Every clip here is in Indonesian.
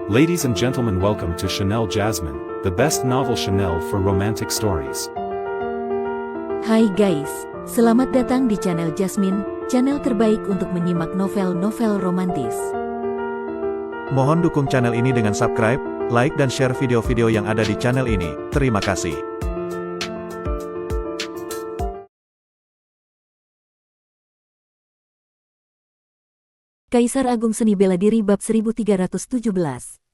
Ladies and gentlemen, welcome to Chanel Jasmine, the best novel Chanel for romantic stories. Hai guys, selamat datang di channel Jasmine, channel terbaik untuk menyimak novel-novel romantis. Mohon dukung channel ini dengan subscribe, like dan share video-video yang ada di channel ini. Terima kasih. Kaisar Agung Seni Bela Diri bab 1317.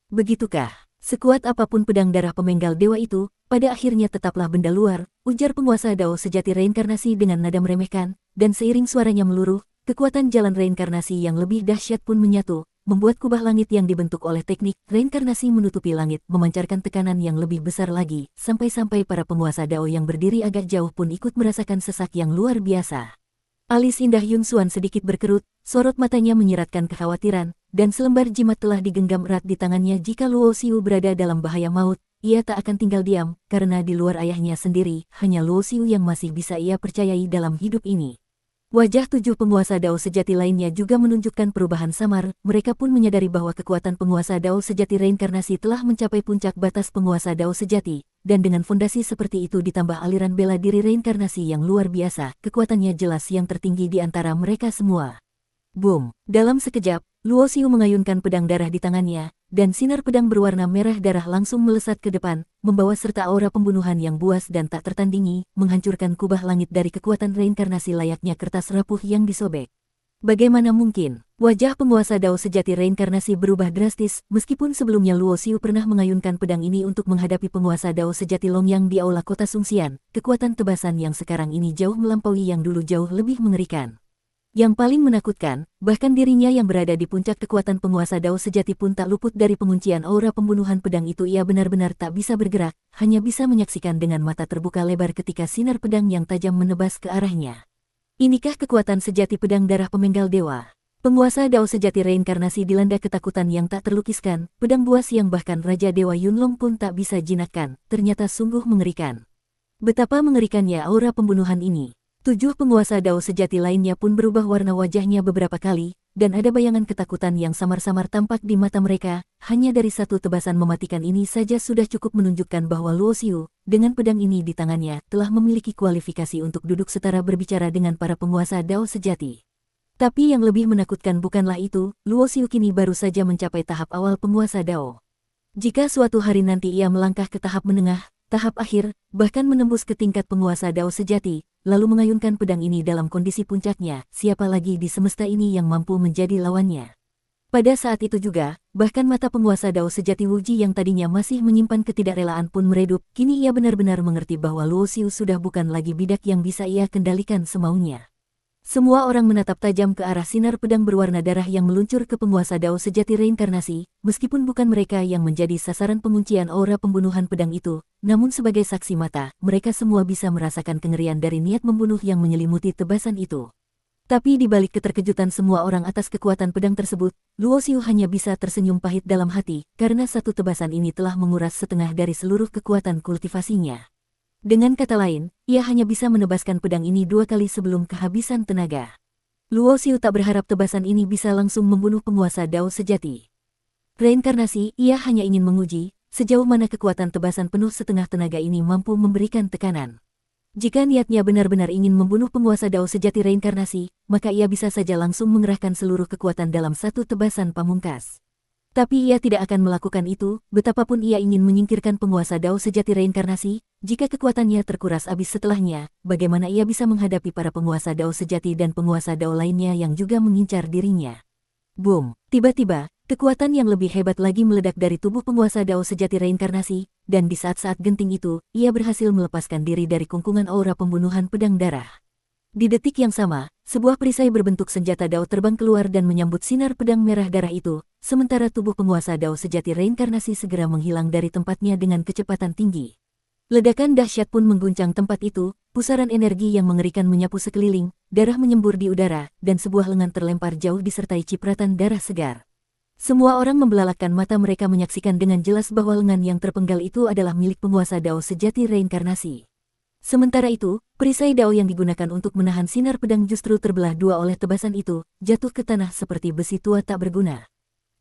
Begitukah? Sekuat apapun pedang darah pemenggal dewa itu, pada akhirnya tetaplah benda luar, ujar penguasa Dao sejati reinkarnasi dengan nada meremehkan, dan seiring suaranya meluruh, kekuatan jalan reinkarnasi yang lebih dahsyat pun menyatu, membuat kubah langit yang dibentuk oleh teknik reinkarnasi menutupi langit, memancarkan tekanan yang lebih besar lagi, sampai-sampai para penguasa Dao yang berdiri agak jauh pun ikut merasakan sesak yang luar biasa. Alis indah Yun Xuan sedikit berkerut, sorot matanya menyiratkan kekhawatiran, dan selembar jimat telah digenggam erat di tangannya. Jika Luo Xiu berada dalam bahaya maut, ia tak akan tinggal diam, karena di luar ayahnya sendiri, hanya Luo Xiu yang masih bisa ia percayai dalam hidup ini. Wajah tujuh penguasa Dao sejati lainnya juga menunjukkan perubahan samar, mereka pun menyadari bahwa kekuatan penguasa Dao sejati reinkarnasi telah mencapai puncak batas penguasa Dao sejati, dan dengan fondasi seperti itu ditambah aliran bela diri reinkarnasi yang luar biasa, kekuatannya jelas yang tertinggi di antara mereka semua. Boom! Dalam sekejap, Luo Xiu mengayunkan pedang darah di tangannya, dan sinar pedang berwarna merah darah langsung melesat ke depan, membawa serta aura pembunuhan yang buas dan tak tertandingi, menghancurkan kubah langit dari kekuatan reinkarnasi layaknya kertas rapuh yang disobek. Bagaimana mungkin? Wajah penguasa Dao sejati reinkarnasi berubah drastis, meskipun sebelumnya Luo Xiu pernah mengayunkan pedang ini untuk menghadapi penguasa Dao sejati Longyang di aula kota Sungxian, kekuatan tebasan yang sekarang ini jauh melampaui yang dulu jauh lebih mengerikan. Yang paling menakutkan, bahkan dirinya yang berada di puncak kekuatan penguasa Dao sejati pun tak luput dari penguncian aura pembunuhan pedang itu. Ia benar-benar tak bisa bergerak, hanya bisa menyaksikan dengan mata terbuka lebar ketika sinar pedang yang tajam menebas ke arahnya. Inikah kekuatan sejati pedang darah pemenggal dewa? Penguasa Dao sejati reinkarnasi dilanda ketakutan yang tak terlukiskan, pedang buas yang bahkan Raja Dewa Yunlong pun tak bisa jinakkan, ternyata sungguh mengerikan. Betapa mengerikannya aura pembunuhan ini. Tujuh penguasa Dao sejati lainnya pun berubah warna wajahnya beberapa kali, dan ada bayangan ketakutan yang samar-samar tampak di mata mereka. Hanya dari satu tebasan mematikan ini saja sudah cukup menunjukkan bahwa Luo Xiu, dengan pedang ini di tangannya, telah memiliki kualifikasi untuk duduk setara berbicara dengan para penguasa Dao sejati. Tapi yang lebih menakutkan bukanlah itu, Luo Xiu kini baru saja mencapai tahap awal penguasa Dao. Jika suatu hari nanti ia melangkah ke tahap menengah, tahap akhir, bahkan menembus ke tingkat penguasa Dao sejati, lalu mengayunkan pedang ini dalam kondisi puncaknya, siapa lagi di semesta ini yang mampu menjadi lawannya? Pada saat itu juga, bahkan mata penguasa Dao sejati Wuji yang tadinya masih menyimpan ketidakrelaan pun meredup, kini ia benar-benar mengerti bahwa Luo Xiu sudah bukan lagi bidak yang bisa ia kendalikan semaunya. Semua orang menatap tajam ke arah sinar pedang berwarna darah yang meluncur ke penguasa Dao sejati reinkarnasi, meskipun bukan mereka yang menjadi sasaran penguncian aura pembunuhan pedang itu, namun sebagai saksi mata, mereka semua bisa merasakan kengerian dari niat membunuh yang menyelimuti tebasan itu. Tapi di balik keterkejutan semua orang atas kekuatan pedang tersebut, Luo Xiu hanya bisa tersenyum pahit dalam hati, karena satu tebasan ini telah menguras setengah dari seluruh kekuatan kultivasinya. Dengan kata lain, ia hanya bisa menebaskan pedang ini 2 kali sebelum kehabisan tenaga. Luo Xiu tak berharap tebasan ini bisa langsung membunuh penguasa Dao sejati. Reinkarnasi, ia hanya ingin menguji, sejauh mana kekuatan tebasan penuh setengah tenaga ini mampu memberikan tekanan. Jika niatnya benar-benar ingin membunuh penguasa Dao sejati reinkarnasi, maka ia bisa saja langsung mengerahkan seluruh kekuatan dalam satu tebasan pamungkas. Tapi ia tidak akan melakukan itu, betapapun ia ingin menyingkirkan penguasa Dao sejati reinkarnasi, jika kekuatannya terkuras habis setelahnya, bagaimana ia bisa menghadapi para penguasa Dao sejati dan penguasa Dao lainnya yang juga mengincar dirinya. Boom! Tiba-tiba, kekuatan yang lebih hebat lagi meledak dari tubuh penguasa Dao sejati reinkarnasi, dan di saat-saat genting itu, ia berhasil melepaskan diri dari kungkungan aura pembunuhan pedang darah. Di detik yang sama, sebuah perisai berbentuk senjata Dao terbang keluar dan menyambut sinar pedang merah darah itu, sementara tubuh penguasa Dao sejati reinkarnasi segera menghilang dari tempatnya dengan kecepatan tinggi. Ledakan dahsyat pun mengguncang tempat itu, pusaran energi yang mengerikan menyapu sekeliling, darah menyembur di udara, dan sebuah lengan terlempar jauh disertai cipratan darah segar. Semua orang membelalakkan mata mereka menyaksikan dengan jelas bahwa lengan yang terpenggal itu adalah milik penguasa Dao sejati reinkarnasi. Sementara itu, perisai Dao yang digunakan untuk menahan sinar pedang justru terbelah dua oleh tebasan itu, jatuh ke tanah seperti besi tua tak berguna.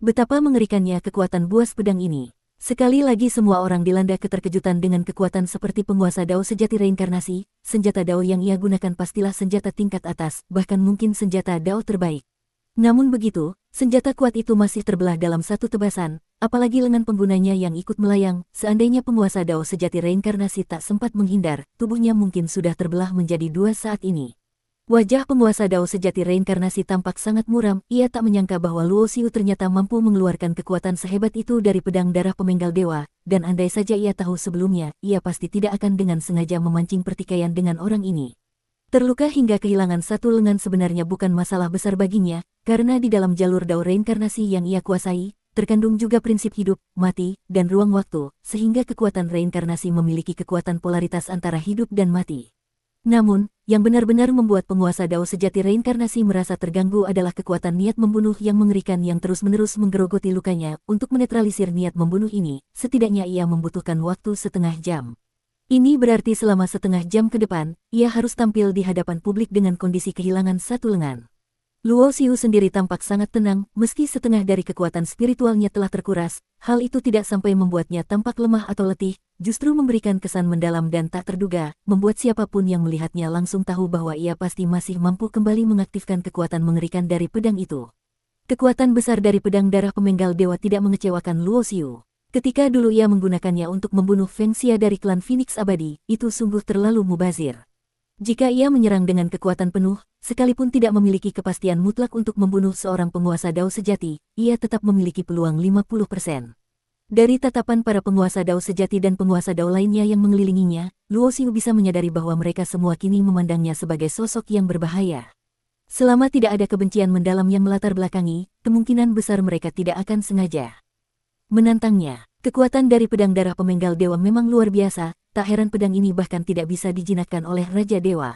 Betapa mengerikannya kekuatan buas pedang ini. Sekali lagi semua orang dilanda keterkejutan dengan kekuatan seperti penguasa Dao sejati reinkarnasi. Senjata Dao yang ia gunakan pastilah senjata tingkat atas, bahkan mungkin senjata Dao terbaik. Namun begitu, senjata kuat itu masih terbelah dalam satu tebasan, apalagi lengan penggunanya yang ikut melayang. Seandainya penguasa Dao sejati reinkarnasi tak sempat menghindar, tubuhnya mungkin sudah terbelah menjadi dua saat ini. Wajah penguasa Dao sejati reinkarnasi tampak sangat muram. Ia tak menyangka bahwa Luo Xiu ternyata mampu mengeluarkan kekuatan sehebat itu dari pedang darah pemenggal dewa, dan andai saja ia tahu sebelumnya, ia pasti tidak akan dengan sengaja memancing pertikaian dengan orang ini. Terluka hingga kehilangan satu lengan sebenarnya bukan masalah besar baginya, karena di dalam jalur Dao reinkarnasi yang ia kuasai, terkandung juga prinsip hidup, mati, dan ruang waktu, sehingga kekuatan reinkarnasi memiliki kekuatan polaritas antara hidup dan mati. Namun, yang benar-benar membuat penguasa Dao sejati reinkarnasi merasa terganggu adalah kekuatan niat membunuh yang mengerikan yang terus-menerus menggerogoti lukanya. Untuk menetralisir niat membunuh ini, setidaknya ia membutuhkan waktu setengah jam. Ini berarti selama setengah jam ke depan, ia harus tampil di hadapan publik dengan kondisi kehilangan satu lengan. Luo Xiu sendiri tampak sangat tenang, meski setengah dari kekuatan spiritualnya telah terkuras. Hal itu tidak sampai membuatnya tampak lemah atau letih, justru memberikan kesan mendalam dan tak terduga, membuat siapapun yang melihatnya langsung tahu bahwa ia pasti masih mampu kembali mengaktifkan kekuatan mengerikan dari pedang itu. Kekuatan besar dari pedang darah pemenggal dewa tidak mengecewakan Luo Xiu. Ketika dulu ia menggunakannya untuk membunuh Feng Xia dari klan Phoenix Abadi, itu sungguh terlalu mubazir. Jika ia menyerang dengan kekuatan penuh, sekalipun tidak memiliki kepastian mutlak untuk membunuh seorang penguasa Dao sejati, ia tetap memiliki peluang 50%. Dari tatapan para penguasa Dao sejati dan penguasa Dao lainnya yang mengelilinginya, Luo Xiu bisa menyadari bahwa mereka semua kini memandangnya sebagai sosok yang berbahaya. Selama tidak ada kebencian mendalam yang melatar belakangi, kemungkinan besar mereka tidak akan sengaja menantangnya. Kekuatan dari pedang darah pemenggal dewa memang luar biasa, tak heran pedang ini bahkan tidak bisa dijinakkan oleh Raja Dewa.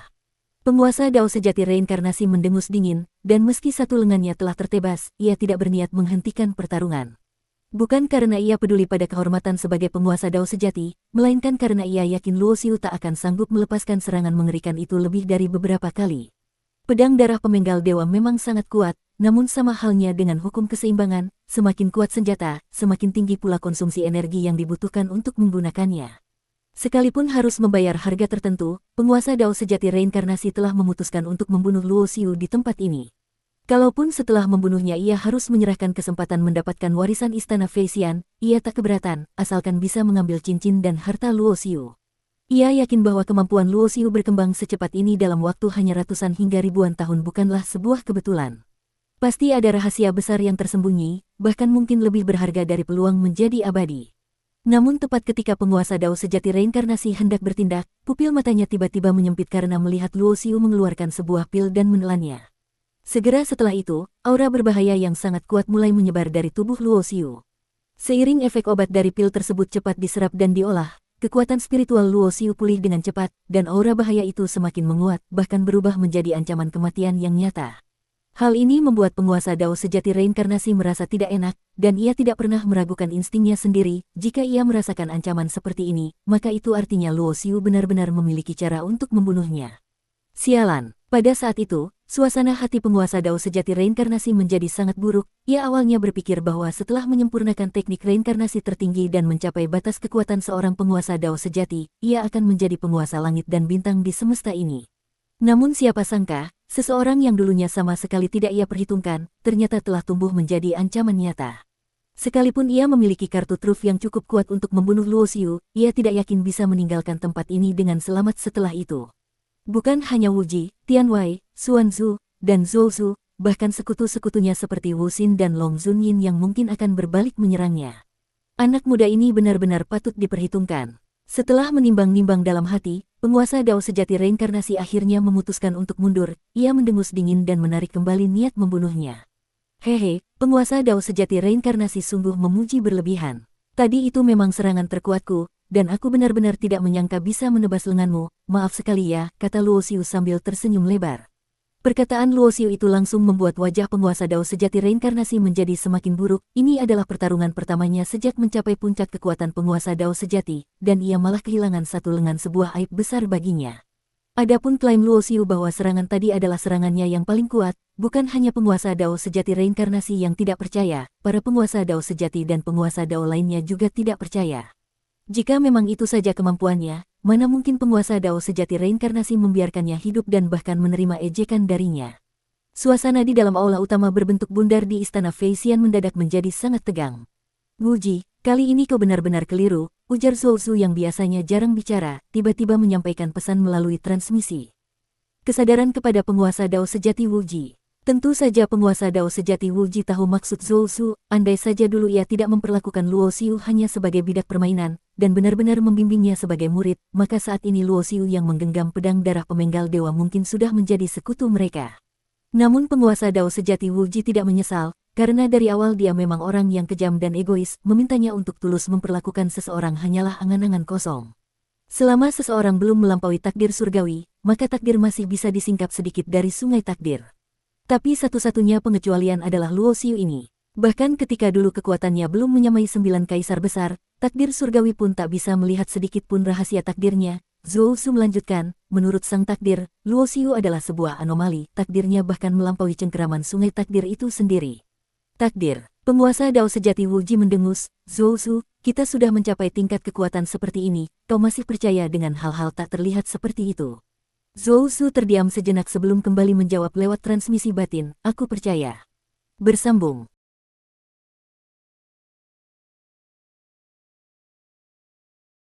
Penguasa Dao sejati reinkarnasi mendengus dingin, dan meski satu lengannya telah tertebas, ia tidak berniat menghentikan pertarungan. Bukan karena ia peduli pada kehormatan sebagai penguasa Dao sejati, melainkan karena ia yakin Luo Xiu tak akan sanggup melepaskan serangan mengerikan itu lebih dari beberapa kali. Pedang darah pemenggal dewa memang sangat kuat, namun sama halnya dengan hukum keseimbangan, semakin kuat senjata, semakin tinggi pula konsumsi energi yang dibutuhkan untuk menggunakannya. Sekalipun harus membayar harga tertentu, penguasa Dao sejati reinkarnasi telah memutuskan untuk membunuh Luo Xiu di tempat ini. Kalaupun setelah membunuhnya ia harus menyerahkan kesempatan mendapatkan warisan istana Feixian, ia tak keberatan, asalkan bisa mengambil cincin dan harta Luo Xiu. Ia yakin bahwa kemampuan Luo Xiu berkembang secepat ini dalam waktu hanya ratusan hingga ribuan tahun bukanlah sebuah kebetulan. Pasti ada rahasia besar yang tersembunyi, bahkan mungkin lebih berharga dari peluang menjadi abadi. Namun tepat ketika penguasa Dao sejati reinkarnasi hendak bertindak, pupil matanya tiba-tiba menyempit karena melihat Luo Xiu mengeluarkan sebuah pil dan menelannya. Segera setelah itu, aura berbahaya yang sangat kuat mulai menyebar dari tubuh Luo Xiu. Seiring efek obat dari pil tersebut cepat diserap dan diolah, kekuatan spiritual Luo Xiu pulih dengan cepat, dan aura bahaya itu semakin menguat, bahkan berubah menjadi ancaman kematian yang nyata. Hal ini membuat penguasa Dao sejati reinkarnasi merasa tidak enak, dan ia tidak pernah meragukan instingnya sendiri. Jika ia merasakan ancaman seperti ini, maka itu artinya Luo Xiu benar-benar memiliki cara untuk membunuhnya. Sialan, pada saat itu, suasana hati penguasa Dao sejati reinkarnasi menjadi sangat buruk. Ia awalnya berpikir bahwa setelah menyempurnakan teknik reinkarnasi tertinggi dan mencapai batas kekuatan seorang penguasa Dao sejati, ia akan menjadi penguasa langit dan bintang di semesta ini. Namun siapa sangka, seseorang yang dulunya sama sekali tidak ia perhitungkan, ternyata telah tumbuh menjadi ancaman nyata. Sekalipun ia memiliki kartu truf yang cukup kuat untuk membunuh Luo Xiu, ia tidak yakin bisa meninggalkan tempat ini dengan selamat setelah itu. Bukan hanya Wu Ji, Tian Wei, Xuan Zhu, dan Zhou Zhu, bahkan sekutu-sekutunya seperti Wu Xin dan Long Zunyin yang mungkin akan berbalik menyerangnya. Anak muda ini benar-benar patut diperhitungkan. Setelah menimbang-nimbang dalam hati, penguasa Dao sejati reinkarnasi akhirnya memutuskan untuk mundur. Ia mendengus dingin dan menarik kembali niat membunuhnya. Hehe, penguasa Dao sejati reinkarnasi sungguh memuji berlebihan. Tadi itu memang serangan terkuatku, dan aku benar-benar tidak menyangka bisa menebas lenganmu. Maaf sekali ya, kata Luo Xiu sambil tersenyum lebar. Perkataan Luo Xiu itu langsung membuat wajah penguasa Dao sejati reinkarnasi menjadi semakin buruk. Ini adalah pertarungan pertamanya sejak mencapai puncak kekuatan penguasa Dao sejati, dan ia malah kehilangan satu lengan, sebuah aib besar baginya. Adapun klaim Luo Xiu bahwa serangan tadi adalah serangannya yang paling kuat, bukan hanya penguasa Dao sejati reinkarnasi yang tidak percaya, para penguasa Dao sejati dan penguasa Dao lainnya juga tidak percaya. Jika memang itu saja kemampuannya, mana mungkin penguasa Dao sejati reinkarnasi membiarkannya hidup dan bahkan menerima ejekan darinya. Suasana di dalam aula utama berbentuk bundar di istana Fei Xian mendadak menjadi sangat tegang. Wuji, kali ini kau benar-benar keliru, ujar Zhou Su yang biasanya jarang bicara, tiba-tiba menyampaikan pesan melalui transmisi. Kesadaran kepada penguasa Dao sejati Wuji. Tentu saja penguasa Dao sejati Wuji tahu maksud Zhou Su, andai saja dulu ia tidak memperlakukan Luo Xiu hanya sebagai bidak permainan, dan benar-benar membimbingnya sebagai murid, maka saat ini Luo Xiu yang menggenggam pedang darah pemenggal dewa mungkin sudah menjadi sekutu mereka. Namun penguasa Dao sejati Wuji tidak menyesal, karena dari awal dia memang orang yang kejam dan egois, memintanya untuk tulus memperlakukan seseorang hanyalah angan-angan kosong. Selama seseorang belum melampaui takdir surgawi, maka takdir masih bisa disingkap sedikit dari sungai takdir. Tapi satu-satunya pengecualian adalah Luo Xiu ini. Bahkan ketika dulu kekuatannya belum menyamai 9 kaisar besar, takdir surgawi pun tak bisa melihat sedikit pun rahasia takdirnya. Zhou Su melanjutkan, menurut sang takdir, Luo Xiu adalah sebuah anomali, takdirnya bahkan melampaui cengkeraman sungai takdir itu sendiri. Takdir, penguasa Dao sejati Wuji mendengus, Zhou Su, kita sudah mencapai tingkat kekuatan seperti ini, kau masih percaya dengan hal-hal tak terlihat seperti itu? Zhou Su terdiam sejenak sebelum kembali menjawab lewat transmisi batin, aku percaya. Bersambung.